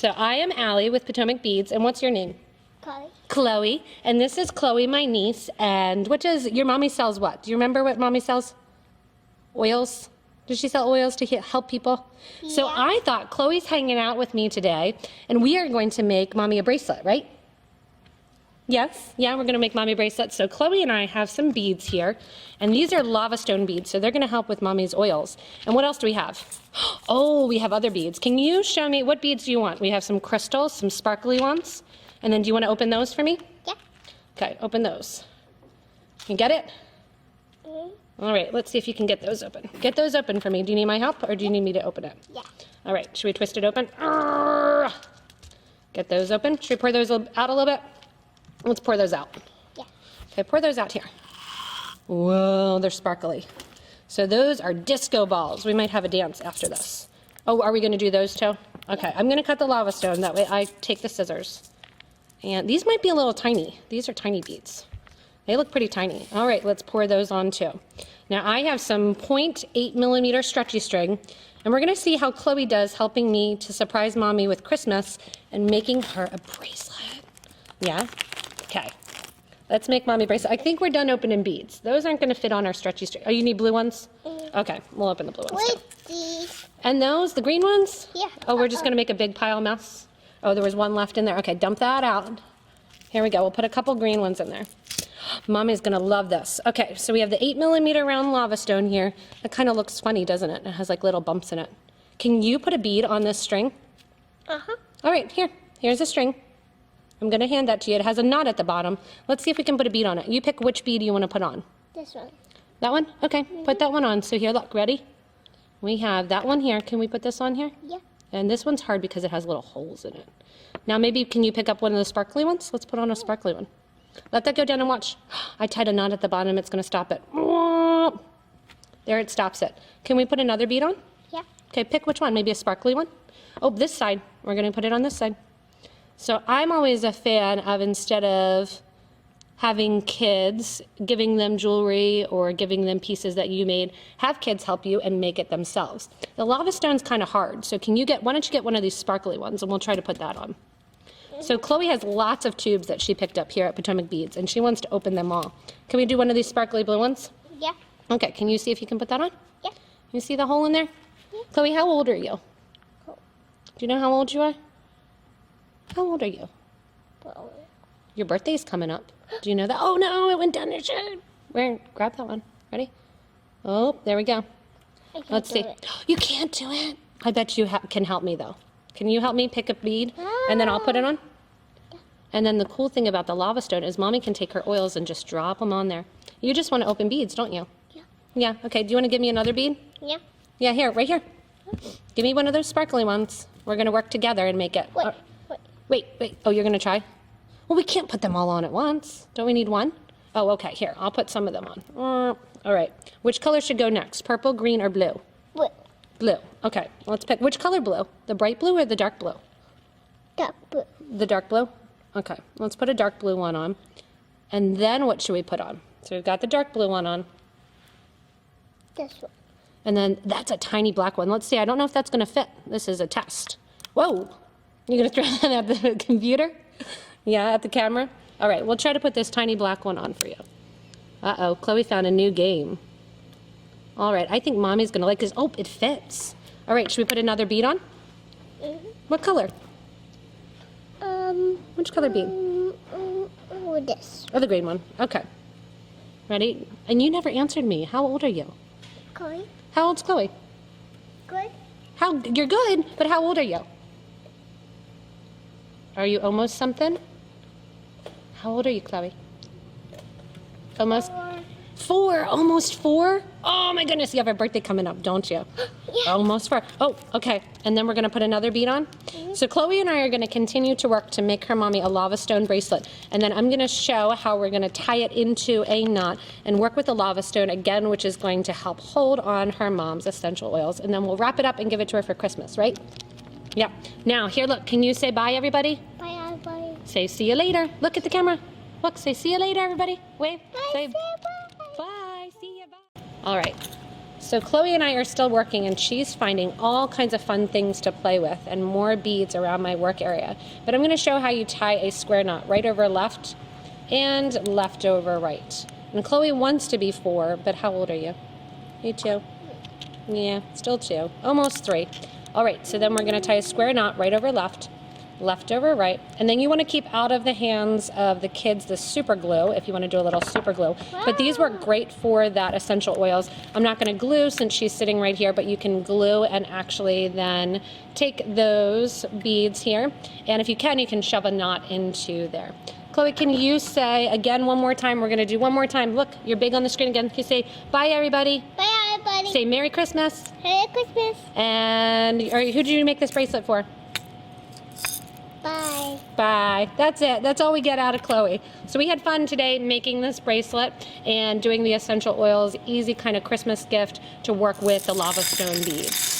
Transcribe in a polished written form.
So I am Allie with Potomac Beads, and what's your name? Chloe. Chloe, and this is Chloe, my niece, and what does your mommy sells what? Do you remember what mommy sells? Oils? Does she sell oils to help people? Yeah. So I thought Chloe's hanging out with me today, and we are going to make mommy a bracelet, right? Yes, yeah, we're going to make mommy bracelets. So Chloe and I have some beads here, and these are lava stone beads, so they're going to help with mommy's oils. And what else do we have? Oh, we have other beads. Can you show me, what beads do you want? We have some crystals, some sparkly ones, and then do you want to open those for me? Yeah. Okay, open those. You get it? Mm-hmm. All right, let's see if you can get those open. Get those open for me. Do you need my help, or do you need me to open it? Yeah. All right, should we twist it open? Get those open. Should we pour those out a little bit? Let's pour those out. Yeah. Okay, pour those out here. Whoa, they're sparkly. So those are disco balls. We might have a dance after this. Oh, are we going to do those too? Okay, I'm going to cut the lava stone. That way I take the scissors. And these might be a little tiny. These are tiny beads. They look pretty tiny. All right, let's pour those on too. Now I have some 0.8 millimeter stretchy string, and we're going to see how Chloe does helping me to surprise mommy with Christmas and making her a bracelet. Yeah? Okay. Let's make mommy bracelet. I think we're done opening beads. Those aren't going to fit on our stretchy string. Oh, you need blue ones? Mm-hmm. Okay, we'll open the blue ones too. Wait, these. And those, the green ones? Yeah. Oh, we're just going to make a big pile mess? Oh, there was one left in there. Okay, dump that out. Here we go. We'll put a couple green ones in there. Mommy's going to love this. Okay, so we have the 8 millimeter round lava stone here. It kind of looks funny, doesn't it? It has like little bumps in it. Can you put a bead on this string? Uh-huh. All right, here. Here's a string. I'm going to hand that to you. It has a knot at the bottom. Let's see if we can put a bead on it. You pick which bead you want to put on. This one. That one? Okay, put that one on. So here, look, ready? We have that one here. Can we put this on here? Yeah. And this one's hard because it has little holes in it. Now maybe can you pick up one of the sparkly ones? Let's put on a sparkly one. Let that go down and watch. I tied a knot at the bottom. It's going to stop it. There, it stops it. Can we put another bead on? Yeah. Okay, pick which one. Maybe a sparkly one? Oh, this side. We're going to put it on this side. So I'm always a fan of, instead of having kids, giving them jewelry or giving them pieces that you made, have kids help you and make it themselves. The lava stone's kind of hard, so why don't you get one of these sparkly ones and we'll try to put that on. So Chloe has lots of tubes that she picked up here at Potomac Beads, and she wants to open them all. Can we do one of these sparkly blue ones? Yeah. Okay, can you see if you can put that on? Yeah. You see the hole in there? Yeah. Chloe, how old are you? Cool. Do you know how old you are? How old are you? Well, Your birthday's coming up. Do you know that? Oh no, it went down your shirt. Where? Grab that one. Ready? Oh, there we go. I can't Let's do see. it. You can't do it. I bet you can help me though. Can you help me pick a bead and then I'll put it on? And then the cool thing about the lava stone is mommy can take her oils and just drop them on there. You just want to open beads, don't you? Yeah. Yeah, okay. Do you want to give me another bead? Yeah. Yeah, here, right here. Give me one of those sparkly ones. We're going to work together and make it. Wait. Wait. Wait. Oh, you're going to try? Well, we can't put them all on at once. Don't we need one? Oh, okay. Here, I'll put some of them on. All right. Which color should go next? Purple, green, or blue? Wait. Blue. Okay. Let's pick. Which color blue? The bright blue or the dark blue? Dark blue. The dark blue? Okay. Let's put a dark blue one on. And then what should we put on? So we've got the dark blue one on. This one. And then that's a tiny black one. Let's see. I don't know if that's going to fit. This is a test. Whoa. You going to throw that at the computer? Yeah, at the camera? All right. We'll try to put this tiny black one on for you. Uh-oh. Chloe found a new game. All right. I think mommy's going to like this. Oh, it fits. All right. Should we put another bead on? Mm-hmm. What color? Which color bead? This. Oh, the green one. Okay. Ready? And you never answered me. How old are you? Chloe. How old's Chloe? Good. You're good, but how old are you? Are you almost something? How old are you, Chloe? Almost 4. Almost 4? Oh my goodness, you have a birthday coming up, don't you? Yeah. Almost 4. Oh, okay. And then we're going to put another bead on. Mm-hmm. So Chloe and I are going to continue to work to make her mommy a lava stone bracelet. And then I'm going to show how we're going to tie it into a knot and work with the lava stone again, which is going to help hold on her mom's essential oils. And then we'll wrap it up and give it to her for Christmas, right? Yeah. Now, here, look. Can you say bye, everybody? Bye, everybody. Say see you later. Look at the camera. Look, say see you later, everybody. Wave. Bye. Say Bye. bye. See ya. Bye. All right. So Chloe and I are still working, and she's finding all kinds of fun things to play with and more beads around my work area. But I'm going to show how you tie a square knot, right over left and left over right. And Chloe wants to be 4, but how old are you? You 2? Yeah, still 2. Almost 3. All right, so then we're going to tie a square knot right over left, left over right, and then you want to keep out of the hands of the kids the super glue if you want to do a little super glue. But these work great for that essential oils. I'm not going to glue since she's sitting right here, but you can glue and actually then take those beads here, and if you can shove a knot into there. Chloe, can you say again one more time? We're going to do one more time. Look, you're big on the screen again. Can you say bye, everybody? Bye, everybody. Say Merry Christmas. Merry Christmas. And who did you make this bracelet for? Bye. Bye. That's it. That's all we get out of Chloe. So we had fun today making this bracelet and doing the essential oils. Easy kind of Christmas gift to work with the lava stone beads.